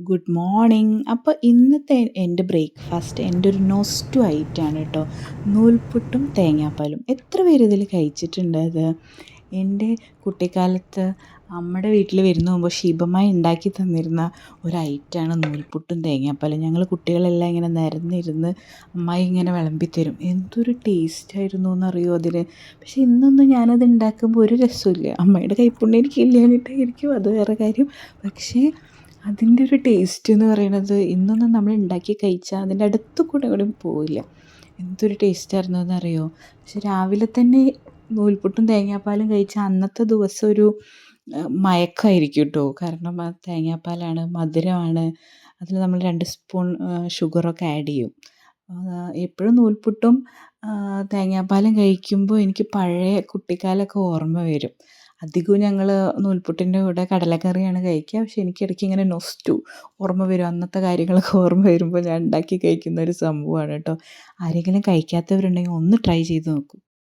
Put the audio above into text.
Good morning. അപ്പോൾ ഇന്നത്തെ എൻ്റെ ബ്രേക്ക്ഫാസ്റ്റ് എൻ്റെ ഒരു നൊസ്റ്റു ഐറ്റമാണ് കേട്ടോ. നൂൽപുട്ടും തേങ്ങാപ്പാലും. എത്ര പേര് ഇതിൽ കഴിച്ചിട്ടുണ്ട് അത്? എൻ്റെ കുട്ടിക്കാലത്ത് അമ്മയുടെ വീട്ടിൽ വരുന്ന മുമ്പ് ഷീബമ്മായി ഉണ്ടാക്കി തന്നിരുന്ന ഒരു ഐറ്റമാണ് നൂൽപുട്ടും തേങ്ങാപ്പാലും. ഞങ്ങൾ കുട്ടികളെല്ലാം ഇങ്ങനെ നിരന്നിരുന്ന് അമ്മായി ഇങ്ങനെ വിളമ്പിത്തരും. എന്തൊരു ടേസ്റ്റായിരുന്നു എന്നറിയോ അതിന്. പക്ഷേ ഇന്നൊന്നും ഞാനത് ഉണ്ടാക്കുമ്പോൾ ഒരു രസമില്ല. അമ്മയുടെ കൈപ്പുണ്യം എനിക്ക് ഇല്ലാഞ്ഞിട്ടായിരിക്കും, അത് വേറെ കാര്യം. പക്ഷേ അതിൻ്റെ ഒരു ടേസ്റ്റ് എന്ന് പറയണത് ഇന്നൊന്നും നമ്മൾ ഉണ്ടാക്കി കഴിച്ചാൽ അതിൻ്റെ അടുത്ത് കൂടെ പോവില്ല. എന്തൊരു ടേസ്റ്റായിരുന്നു എന്നറിയോ. പക്ഷെ രാവിലെ തന്നെ നൂൽപുട്ടും തേങ്ങാപ്പാലും കഴിച്ചാൽ അന്നത്തെ ദിവസം ഒരു മയക്കമായിരിക്കും കേട്ടോ. കാരണം ആ തേങ്ങാപ്പാലാണ്, മധുരമാണ്. അതിൽ നമ്മൾ 2 സ്പൂൺ ഷുഗറൊക്കെ ആഡ് ചെയ്യും. എപ്പോഴും നൂൽപുട്ടും തേങ്ങാപ്പാലും കഴിക്കുമ്പോൾ എനിക്ക് പഴയ കുട്ടിക്കാലമൊക്കെ ഓർമ്മ വരും. അധികവും ഞങ്ങൾ നൂൽപുട്ടിൻ്റെ കൂടെ കടലക്കറിയാണ് കഴിക്കുക. പക്ഷേ എനിക്കിടയ്ക്ക് ഇങ്ങനെ ഓർമ്മ വരും. അന്നത്തെ കാര്യങ്ങളൊക്കെ ഓർമ്മ വരുമ്പോൾ ഞാൻ ഉണ്ടാക്കി കഴിക്കുന്ന ഒരു സംഭവമാണ് കേട്ടോ. ആരെങ്കിലും കഴിക്കാത്തവരുണ്ടെങ്കിൽ ഒന്ന് ട്രൈ ചെയ്ത് നോക്കൂ.